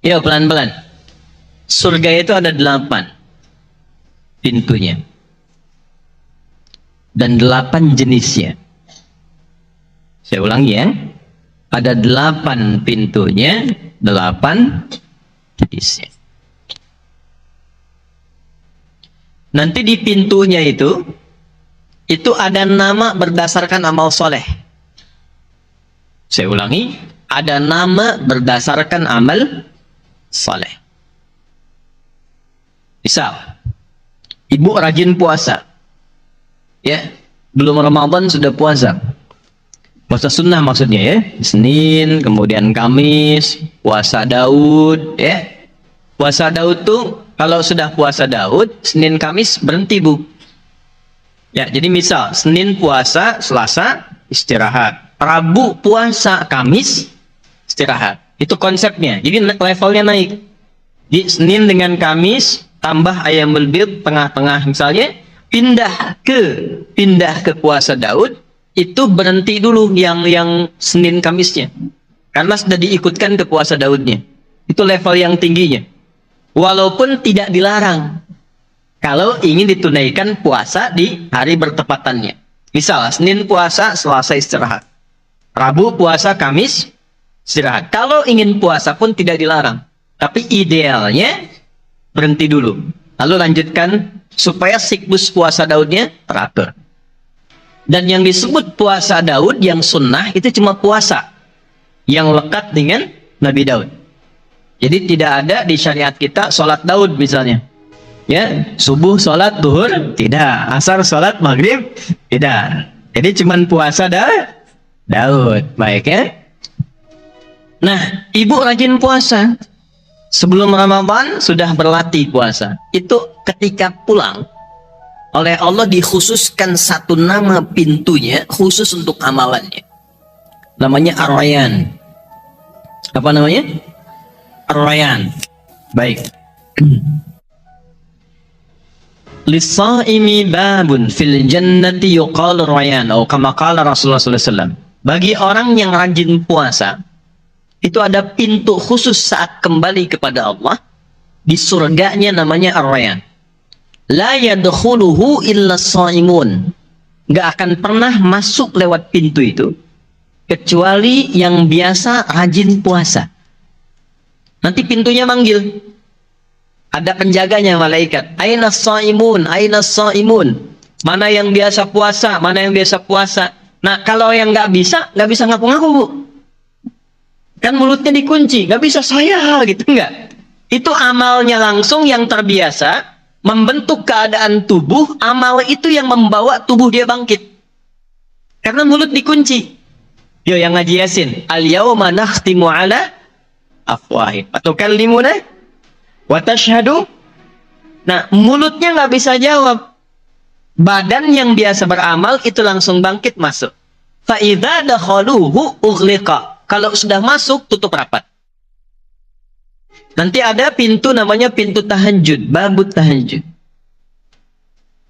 Ya, pelan-pelan. Surga itu ada 8 pintunya. Dan 8 jenisnya. Saya ulangi ya. Ada 8 pintunya, 8 jenisnya. Nanti di pintunya itu ada nama berdasarkan amal soleh. Saya ulangi, ada nama berdasarkan amal soleh. Misal, ibu rajin puasa, ya, belum Ramadan sudah puasa. Puasa sunnah maksudnya ya, Senin, kemudian Kamis, puasa Daud, ya. Puasa Daud tuh kalau sudah puasa Daud, Senin Kamis berhenti bu. Ya, jadi misal Senin puasa, Selasa istirahat, Rabu puasa, Kamis istirahat. Itu konsepnya. Jadi levelnya naik. Di Senin dengan Kamis tambah ayamul bid tengah-tengah misalnya, pindah ke puasa Daud, itu berhenti dulu yang Senin Kamisnya. Karena sudah diikutkan ke puasa Daudnya. Itu level yang tingginya. Walaupun tidak dilarang kalau ingin ditunaikan puasa di hari bertepatannya. Misal Senin puasa, Selasa istirahat. Rabu puasa, Kamis istirahat. Kalau ingin puasa pun tidak dilarang. Tapi idealnya berhenti dulu. Lalu lanjutkan supaya siklus puasa Daudnya teratur. Dan yang disebut puasa Daud yang sunnah itu cuma puasa yang lekat dengan Nabi Daud. Jadi tidak ada di syariat kita sholat Daud misalnya. Ya, subuh sholat duhur tidak, asar sholat maghrib tidak. Jadi cuma puasa Daud. Baik ya. Nah, ibu rajin puasa. Sebelum Ramadan sudah berlatih puasa. Itu ketika pulang oleh Allah dikhususkan satu nama pintunya khusus untuk amalannya. Namanya Ar-Rayyan. Apa namanya? Ar-Rayyan. Baik. Lis-sha'imi babun fil jannati yuqal Rayyan atau kama qala Rasulullah sallallahu alaihi wasallam. Bagi orang yang rajin puasa, itu ada pintu khusus saat kembali kepada Allah di surganya namanya Ar-Rayyan. La yadkhuluhu illa shaimun. Gak akan pernah masuk lewat pintu itu kecuali yang biasa rajin puasa. Nanti pintunya manggil. Ada penjaganya malaikat. Aina shaimun, aina shaimun. Mana yang biasa puasa, mana yang biasa puasa. Nah, kalau yang nggak bisa ngaku-ngaku, Bu. Kan mulutnya dikunci, nggak bisa saya gitu, enggak. Itu amalnya langsung yang terbiasa membentuk keadaan tubuh, amal itu yang membawa tubuh dia bangkit. Karena mulut dikunci. Yo yang ngaji Yasin, al-yauma nakhtimu ala afwahim wa tukallimuna wa tashhadu. Nah, mulutnya nggak bisa jawab. Badan yang biasa beramal itu langsung bangkit masuk. Fa idza dakhaluhu ughliqa. Kalau sudah masuk tutup rapat. Nanti ada pintu namanya pintu tahajud, babut tahajud.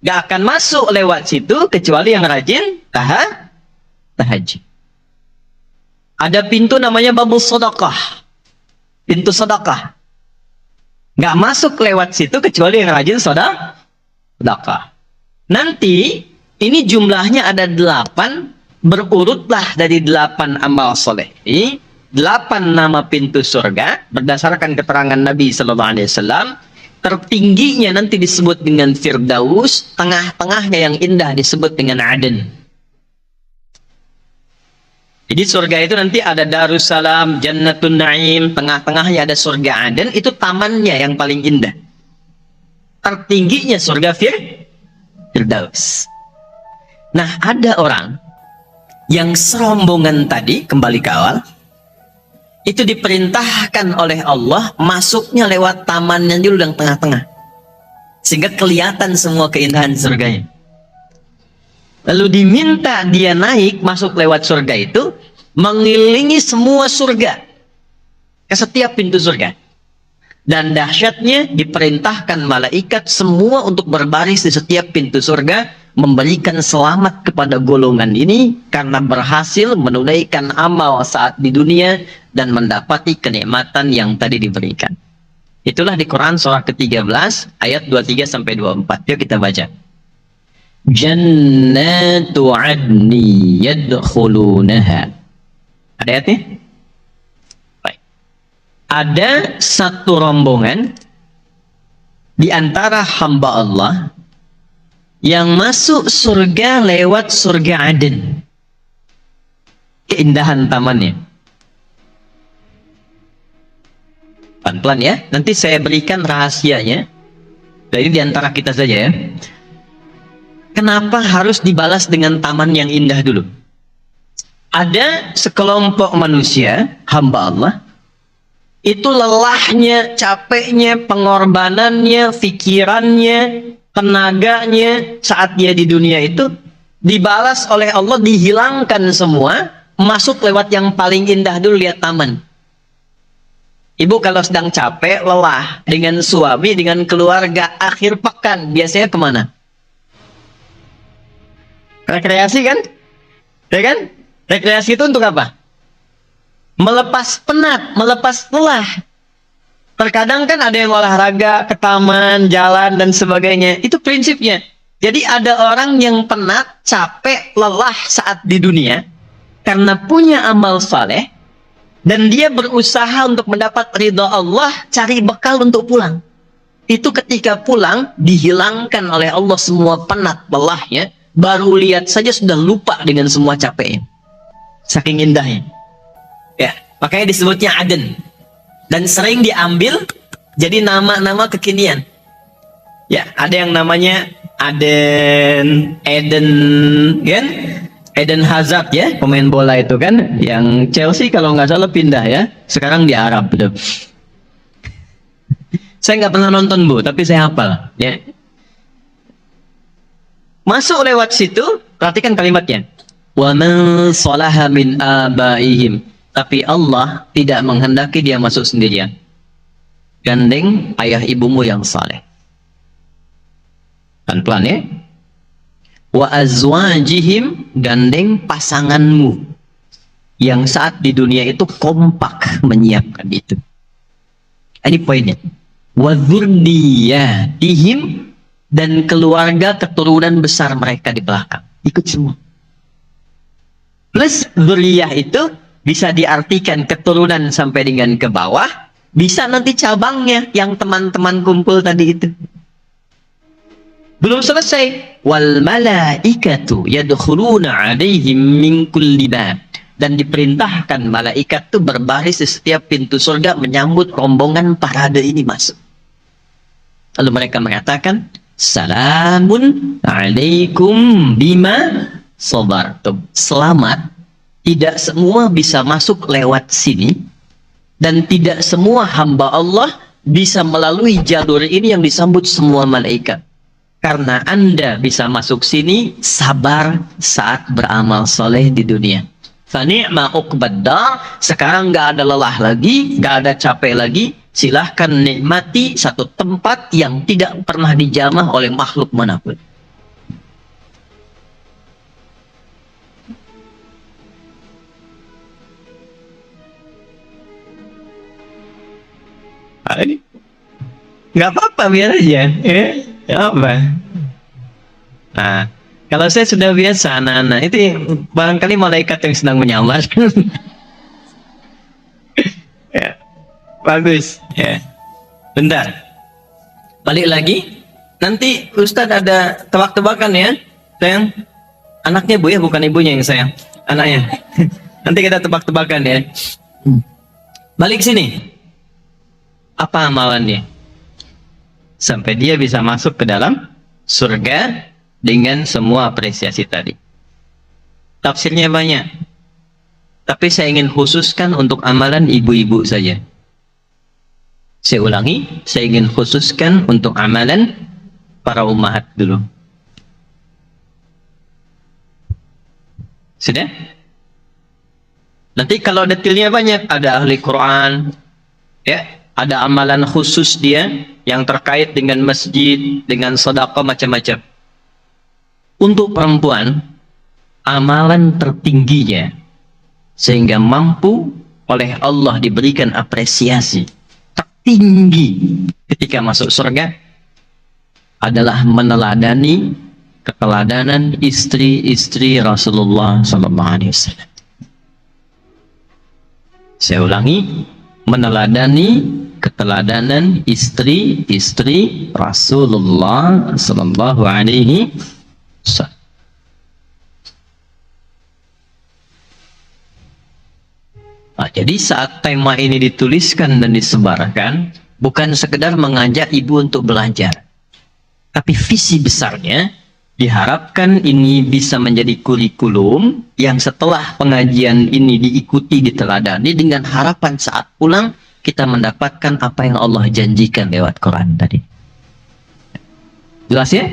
Gak akan masuk lewat situ kecuali yang rajin tahajud. Ada pintu namanya babul sedekah. Pintu sedekah. Gak masuk lewat situ kecuali yang rajin sedekah. Nanti ini jumlahnya ada 8, berurutlah dari 8 amal soleh. 8 nama pintu surga berdasarkan keterangan Nabi Sallallahu Alaihi Wasallam. Tertingginya nanti disebut dengan Firdaus, tengah-tengahnya yang indah disebut dengan Aden. Jadi surga itu nanti ada Darussalam, Jannatun Naim, tengah-tengahnya ada surga Aden, itu tamannya yang paling indah. Tertingginya surga Firdaus. Nah, ada orang yang serombongan tadi, kembali ke awal, itu diperintahkan oleh Allah masuknya lewat taman yang dulu yang tengah-tengah, sehingga kelihatan semua keindahan surganya. Lalu diminta dia naik masuk lewat surga itu, mengelilingi semua surga ke setiap pintu surga. Dan dahsyatnya diperintahkan malaikat semua untuk berbaris di setiap pintu surga, memberikan selamat kepada golongan ini karena berhasil menunaikan amal saat di dunia dan mendapati kenikmatan yang tadi diberikan. Itulah di Quran surah ke-13 ayat 23 sampai 24. Yuk kita baca. Jannatu 'adni yadkhulunaha. Ada ayatnya? Baik. Ada satu rombongan di antara hamba Allah yang masuk surga lewat surga Aden. Keindahan tamannya. Pelan-pelan ya. Nanti saya berikan rahasianya. Jadi di antara kita saja ya. Kenapa harus dibalas dengan taman yang indah dulu? Ada sekelompok manusia, hamba Allah, itu lelahnya, capeknya, pengorbanannya, pikirannya, tenaganya saat dia di dunia itu dibalas oleh Allah, dihilangkan semua, masuk lewat yang paling indah dulu, lihat taman. Ibu kalau sedang capek, lelah dengan suami, dengan keluarga, akhir pekan biasanya kemana? Rekreasi kan? Ya kan? Rekreasi itu untuk apa? Melepas penat, melepas lelah. Terkadang kan ada yang olahraga, ke taman, jalan, dan sebagainya. Itu prinsipnya. Jadi ada orang yang penat, capek, lelah saat di dunia, karena punya amal saleh, dan dia berusaha untuk mendapat ridha Allah, cari bekal untuk pulang. Itu ketika pulang, dihilangkan oleh Allah semua penat, lelahnya, baru lihat saja sudah lupa dengan semua capeknya. Saking indahnya. Ya, makanya disebutnya Aden. Dan sering diambil jadi nama-nama kekinian. Ya, ada yang namanya Aden, Eden, kan? Eden Hazard ya, pemain bola itu kan, yang Chelsea kalau nggak salah pindah ya. Sekarang di Arab betul. Saya nggak pernah nonton Bu, tapi saya hafal. Ya. Masuk lewat situ, perhatikan kalimatnya. Wa man salaha min abaihim. Tapi Allah tidak menghendaki dia masuk sendirian. Gandeng ayah ibumu yang saleh. Pelan-pelan ya. Wa azwajihim, gandeng pasanganmu yang saat di dunia itu kompak menyiapkan itu. Ini poinnya. Wa dzurriyyatihim, dan keluarga keturunan besar mereka di belakang. Ikut semua. Plus dzurriyah itu bisa diartikan keturunan sampai dengan ke bawah, bisa nanti cabangnya yang teman-teman kumpul tadi itu. Belum selesai. Wal malaikatu yadkhuluna 'alaihim min kulli bab, dan diperintahkan malaikat itu berbaris di setiap pintu surga menyambut rombongan parade ini masuk. Lalu mereka mengatakan, salamun alaikum bima sabartum. Selamat. Tidak semua bisa masuk lewat sini, dan tidak semua hamba Allah bisa melalui jalur ini yang disambut semua malaikat. Karena Anda bisa masuk sini sabar saat beramal soleh di dunia. Fani'ma uqbaddar, sekarang nggak ada lelah lagi, nggak ada capek lagi. Silahkan nikmati satu tempat yang tidak pernah dijamah oleh makhluk manapun. Ini nggak apa-apa, biar aja ya, apa. Nah, kalau saya sudah biasa anak-anak itu barangkali malaikat yang sedang menyamar. Ya, bagus ya. Bentar, balik lagi. Nanti Ustadz ada tebak-tebakan ya, sayang. Anaknya Bu ya, bukan ibunya yang sayang, anaknya. Nanti kita tebak-tebakan ya. Balik sini. Apa amalannya sampai dia bisa masuk ke dalam surga dengan semua apresiasi tadi? Tafsirnya banyak, tapi saya ingin khususkan untuk amalan ibu-ibu saja. Saya ulangi, saya ingin khususkan untuk amalan para ummahat dulu. Sudah? Nanti kalau detailnya banyak, ada ahli Quran ya, ada amalan khusus dia yang terkait dengan masjid, dengan sedekah, macam-macam. Untuk perempuan, amalan tertingginya sehingga mampu oleh Allah diberikan apresiasi tertinggi ketika masuk surga adalah meneladani keteladanan istri-istri Rasulullah SAW. Saya ulangi, meneladani keteladanan istri-istri Rasulullah sallallahu alaihi wasallam. Nah, jadi saat tema ini dituliskan dan disebarkan, bukan sekedar mengajak ibu untuk belajar, tapi visi besarnya diharapkan ini bisa menjadi kurikulum yang setelah pengajian ini diikuti, diteladani, dengan harapan saat pulang kita mendapatkan apa yang Allah janjikan lewat Quran tadi. Jelas ya?